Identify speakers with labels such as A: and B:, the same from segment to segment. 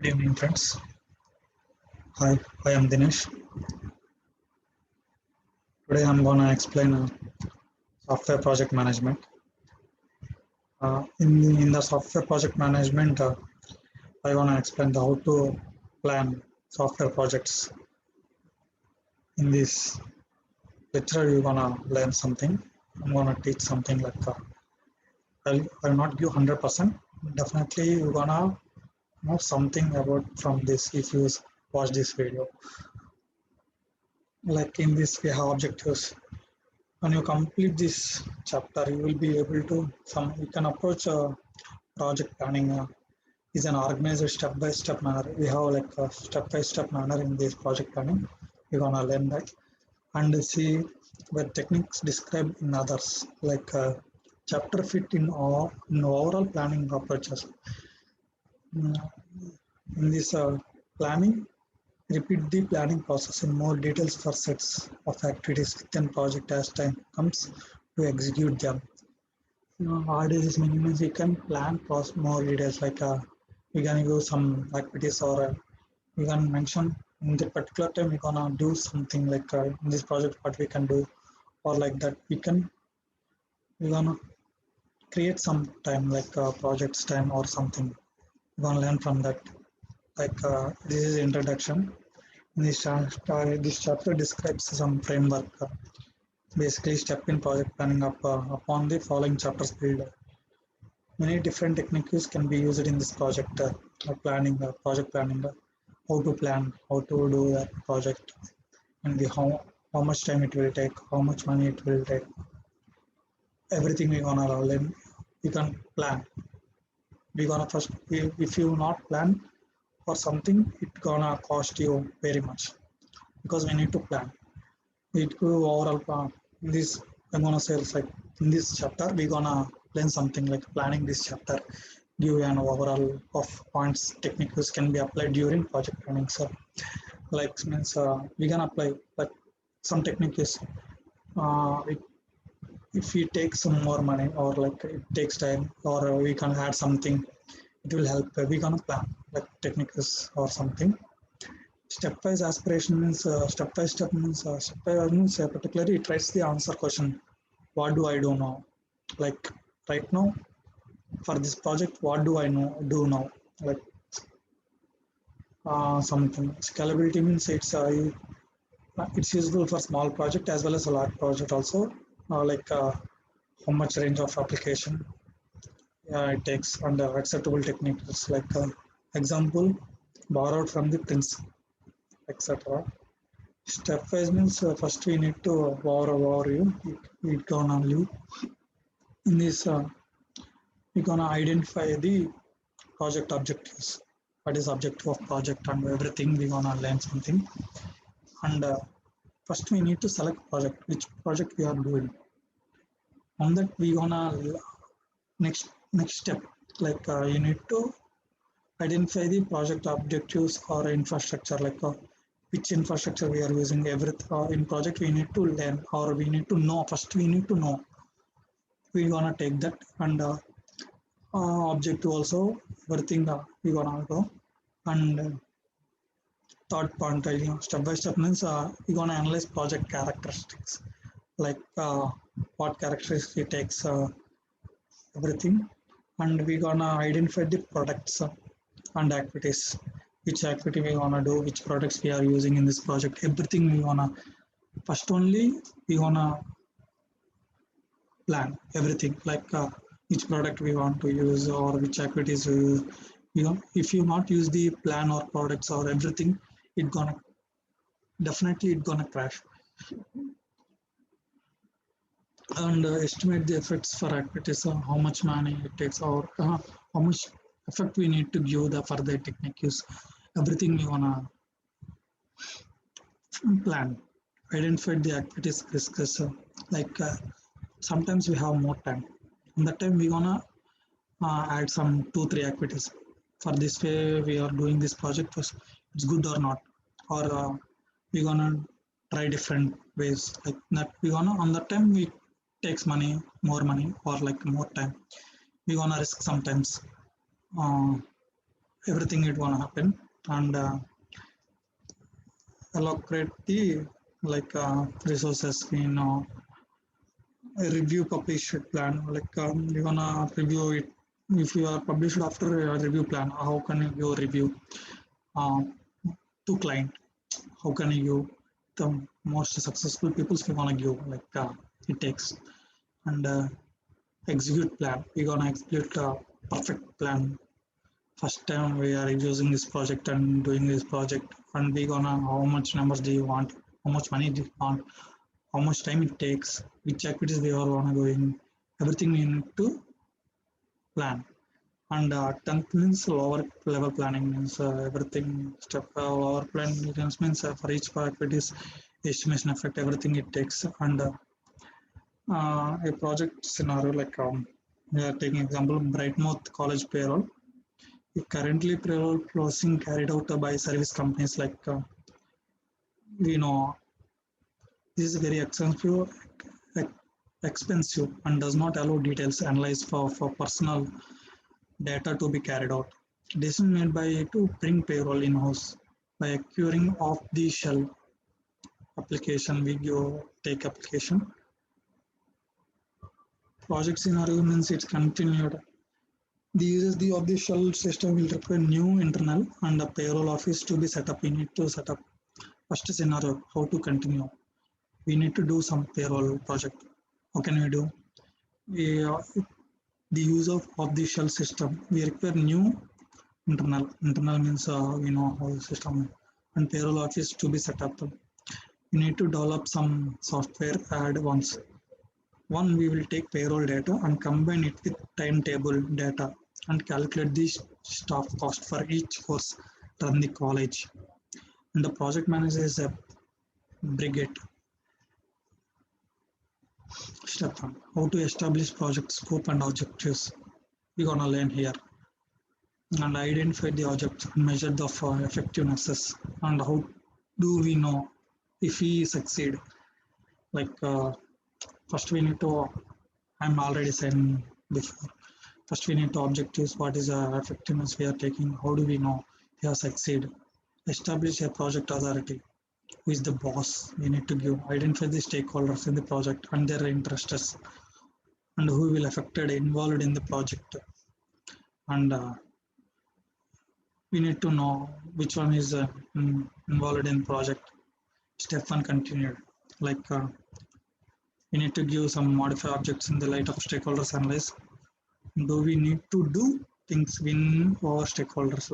A: Good evening, friends. Hi, I am Dinesh. Today I'm gonna explain software project management. In the software project management, I wanna explain how to plan software projects. In this lecture, you're gonna learn something. I'm gonna teach something like I'll not give 100%. Definitely, you're gonna know something about from this if you watch this video. Like in this, we have objectives. When you complete this chapter, you will be able to you can approach project planning is an organized step-by-step manner. We have like a step-by-step manner in this project planning. We're gonna learn that and see where techniques described in others, like chapter fit in overall planning approaches. Mm, In this planning, repeat the planning process in more details for sets of activities within project as time comes to execute them. What is this means you can plan more details like we can use some activities or we can mention in the particular time we're gonna do something like in this project what we can do or like that we're gonna create some time like projects time or something we're gonna learn from that like this is introduction. This chapter describes some framework basically step in project planning upon the following chapters build. Many different techniques can be used in this project planning, project planning, how to plan, how to do that project, and how much time it will take, how much money it will take. Everything we gonna learn, we can plan. We gonna first, if you not plan for something, it gonna cost you very much because we need to plan. It will overall plan. In this, I'm gonna say like in this chapter, we gonna learn something like planning this chapter give an overall of points techniques can be applied during project planning. So like means we can apply but some technique is it, if we take some more money or like it takes time or we can add something it will help we gonna plan like techniques or something. Stepwise aspiration means step by means particularly it tries the answer question what do I do now, like right now for this project what do I know do now, like something. Scalability means it's useful for small project as well as a large project also. Like how much range of application it takes and acceptable techniques like example borrowed from the prince, etc. Stepwise means first we need to borrow you. It gonna live in this. We gonna identify the project objectives. What is objective of project and everything. We gonna learn something and first we need to select project which project we are doing. On that we gonna next step like you need to identify the project objectives or infrastructure like which infrastructure we are using everything in project we need to learn or we need to know first we need to know we gonna take that and objective also everything we gonna go and third point step by step means we gonna analyze project characteristics like what characteristics it takes everything and we gonna identify the products and activities which activity we wanna do which products we are using in this project everything we wanna first only we wanna plan everything like which product we want to use or which activities we use. If you not use the plan or products or everything it gonna definitely it gonna crash and estimate the effects for activities how much money it takes or how much effect we need to give the further technique use everything we wanna plan identify the activities discuss like sometimes we have more time in that time we gonna add some 2 3 activities for this way we are doing this project was it's good or not or we gonna try different ways like that we gonna on that time we takes money more money or like more time we gonna risk sometimes uh, everything it gonna happen, and allocate the resources in a review published plan. We're gonna review it. If you are published after a review plan, how can you review uh, to client? How can you the most successful people's we wanna give it takes, and execute plan. We're gonna execute a perfect plan. First time we are using this project and doing this project, and we gonna how much numbers do you want, how much money do you want, how much time it takes, which activities we are wanna going, everything we need to plan. And 10th means lower level planning, means everything step lower plan means for each activities estimation effect, everything it takes. And a project scenario we are taking example Brightmouth College payroll. Currently payroll processing carried out by service companies we know this is very expensive and does not allow details analyzed for personal data to be carried out. Decision made by to bring payroll in-house by acquiring off-the-shelf application, video take application. Project scenario means it's continued. The users the off-the-shelf system will require new internal and a payroll office to be set up. We need to set up first scenario, how to continue. We need to do some payroll project. How can we do? We, the use of off-the-shelf system, we require new internal. Internal means we know how the system and payroll office to be set up. We need to develop some software add once. One, we will take payroll data and combine it with timetable data and calculate the staff cost for each course run the college. And the project manager is a brigade. Step 1, how to establish project scope and objectives. We're gonna learn here. And identify the objects and measure the effectiveness. And how do we know if we succeed? First we need to, I'm already saying before, first we need to objectives, what is the effectiveness we are taking, how do we know we have succeed. Establish a project authority, who is the boss we need to give, identify the stakeholders in the project and their interests, and who will affected involved in the project. And we need to know which one is involved in project. Step 1 continued. We need to give some modify objects in the light of stakeholders analysis. Do we need to do things win our stakeholders?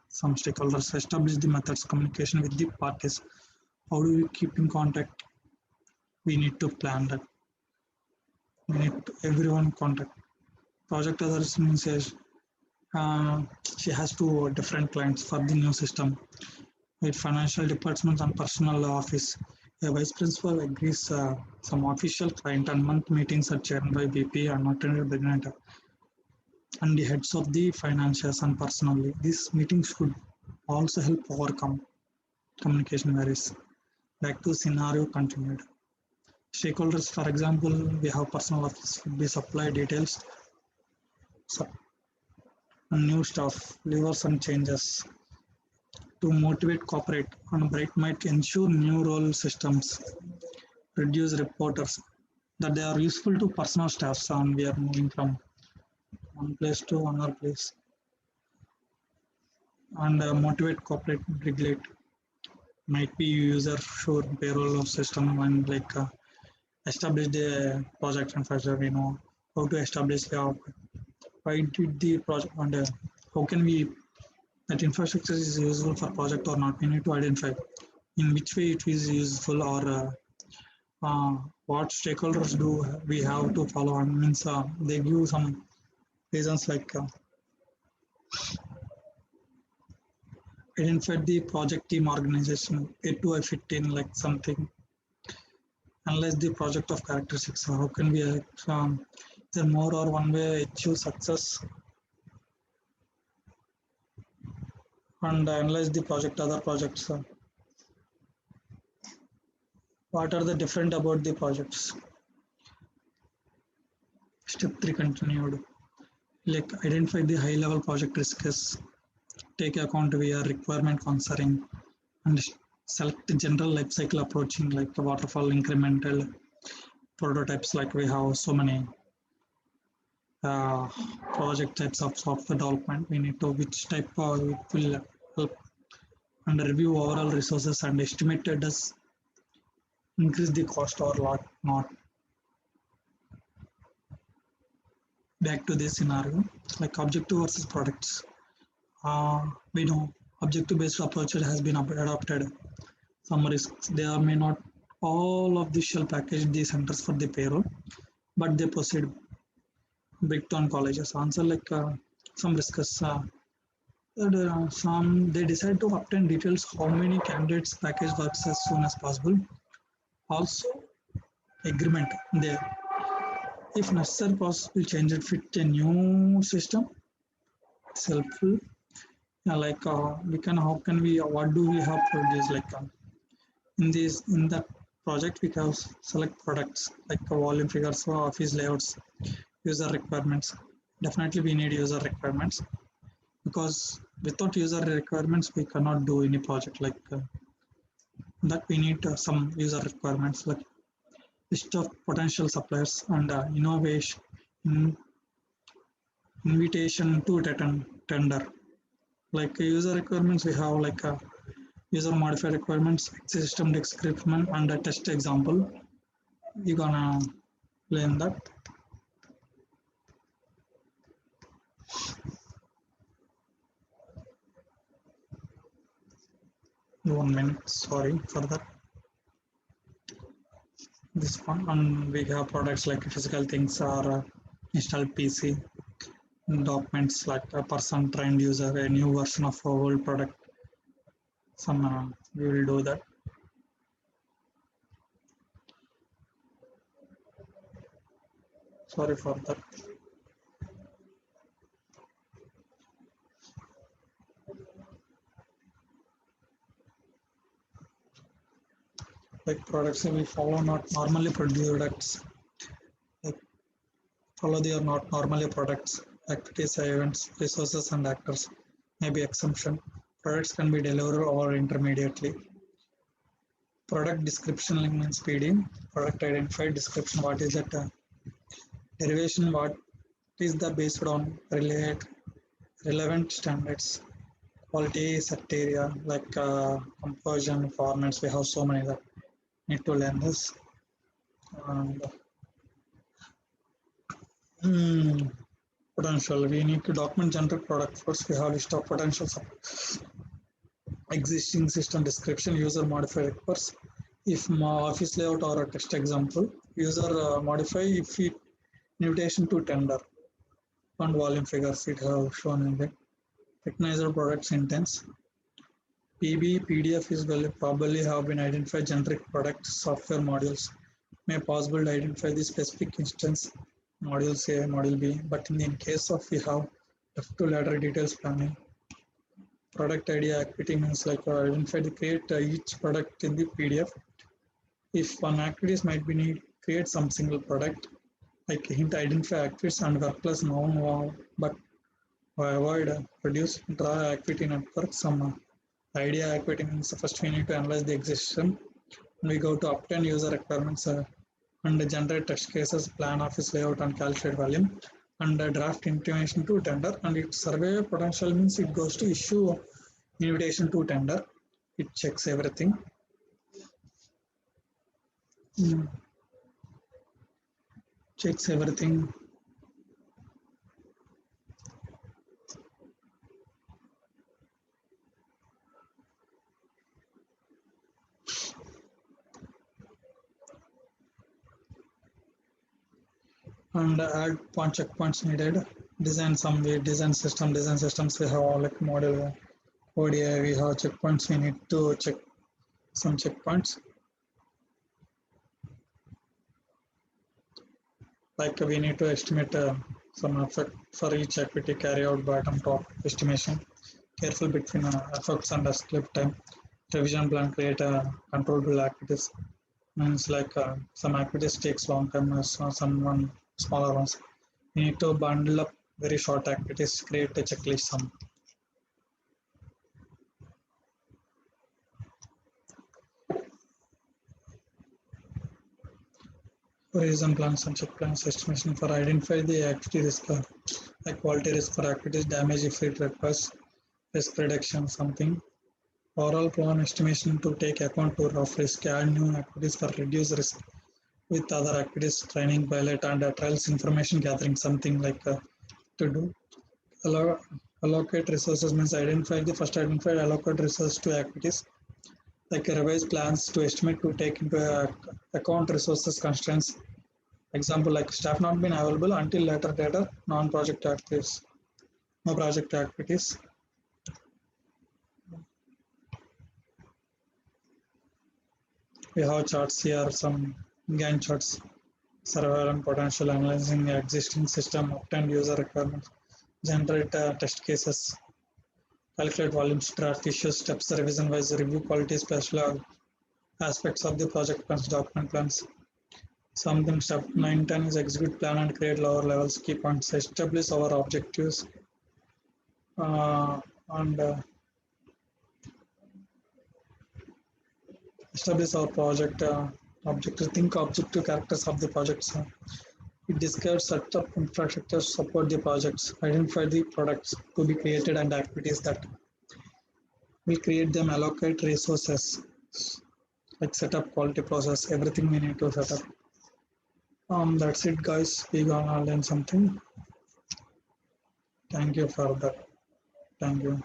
A: Some stakeholders establish the methods communication with the parties. How do we keep in contact? We need to plan that. We need to everyone contact. Project others means she has two different clients for the new system with financial departments and personal office. A vice principal agrees some official client and month meetings are chaired by VP and attended by the and the heads of the financials and personally. This meeting should also help overcome communication barriers. Back to scenario continued. Stakeholders, for example, we have personal office would be supply details, new stuff, levers and changes to motivate corporate and Bright might ensure new role systems, reduce reporters that they are useful to personal staffs and we are moving from one place to another place and motivate corporate regulate might be user sure payroll system and establish the project infrastructure. We know how to establish why did the project and how can we that infrastructure is useful for project or not. We need to identify in which way it is useful or what stakeholders do we have to follow and means they give some reasons identify the project team organization, it to fit in something, analyze the project of characteristics. How can we there more or one way achieve success and analyze the project other projects. What are the different about the projects? Step 3 continued. Identify the high level project risks take account via requirement concerning and select general life cycle approaching like waterfall incremental prototypes. Like we have so many uh, project types of software development. We need to which type it will help and review overall resources and estimate does increase the cost or not. Back to this scenario, like objective versus products. We know objective-based approach has been adopted. Some risks there may not all of the shell package the centers for the payroll, but they proceed big on colleges. Answer like some risks. Some they decide to obtain details how many candidates package works as soon as possible. Also agreement there. If necessary, possible change it fit a new system. It's helpful. Yeah, like we can how can we what do we have produced like in that project we can select products like volume figures or office layouts, user requirements. Definitely we need user requirements because without user requirements we cannot do any project like that. We need some user requirements like list of potential suppliers and innovation invitation to tender. Like user requirements we have like user modified requirements, system description and a test example. We're gonna learn that. 1 minute, sorry for that. This one, and we have products like physical things or installed PC, documents like a person trained user, a new version of a old product. Some we will do that. Sorry for that. Like products we follow not normally produced products. Like follow they are not normally products. Activities, events, resources, and actors may be exemption. Products can be delivered or intermediately. Product description link means PD. Product identified description. What is that? Derivation. What is the based on relevant standards? Quality set area like composition formats. We have so many that need to learn this. And potential. We need to document generic product first. We have list of potential existing system description, user modify requests. If office layout or a test example, user modify if it invitation to tender and volume figures it have shown in the recognizer products intents. PB PDF is well probably have been identified generic product software modules. May possible to identify the specific instance module A, module B, but in case of we have left to later details planning. Product idea activity means like identify to create each product in the PDF. If one activities might be need create some single product, like hint identify activities and workplace known, but avoid produce draw activity network. Some idea activity means first we need to analyze the existence. We go to obtain user requirements and generate test cases, plan office layout and calculate volume and draft intimation to tender. And it survey potential means it goes to issue invitation to tender. It checks everything. Checks everything. And add checkpoints needed. Design some way, design systems. We have all like model ODI. We have checkpoints. We need to check some checkpoints. Like we need to estimate some effect for each activity carry out bottom top estimation. Careful between effects and escape time. Revision plan create a controllable activities. Means like some activities takes long time, some one smaller ones. We need to bundle up very short activities, create a checklist. Some reason plans and check plans estimation for identify the activity risk, like quality risk for activities damage if it requires risk reduction something. Overall plan estimation to take account to rough risk, add new activities for reduce risk with other activities, training, pilot and trials, information gathering something like to do. Allocate resources means identify the first identified allocate resources to activities like revise plans to estimate to take into account resources constraints. Example like staff not been available until later data, non-project activities, no project activities. We have charts here, some Gantt charts, survival and potential analyzing existing system, obtain user requirements, generate test cases, calculate volumes, draft issues, steps, revision wise, review quality, special aspects of the project plans, document plans. Something step 910 is execute plan and create lower levels key points, establish our objectives and establish our project objective, think objective characters of the projects. It describes setup infrastructure support the projects, identify the products to be created and activities that will create them, allocate resources like setup, quality process, everything we need to set up. That's it guys, we gonna learn something. Thank you for that. Thank you.